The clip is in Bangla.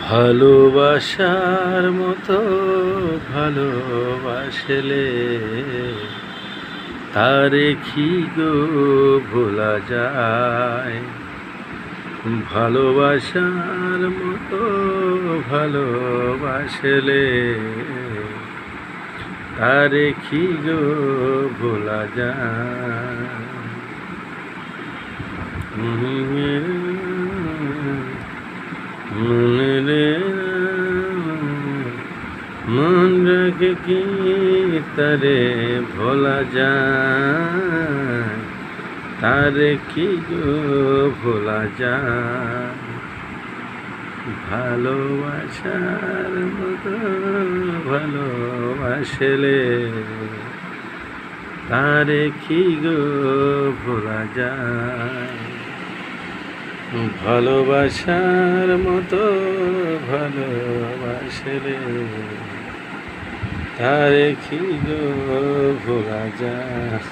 ভালোবাসার মতো ভালোবাসলে তারে কি গো ভোলা যায়। ভালোবাসার মতো ভালোবাসলে তারে কি গো ভোলা যায়। মনে মন রেখে কি তারে ভোলা যায়, তারে কি গো ভোলা যায়। ভালোবাসার মতো ভালোবাসলে তারে কি গো ভোলা যায়। ভালোবাসার মতো ভালোবাসলে তারে কি গো ভোলা যায়।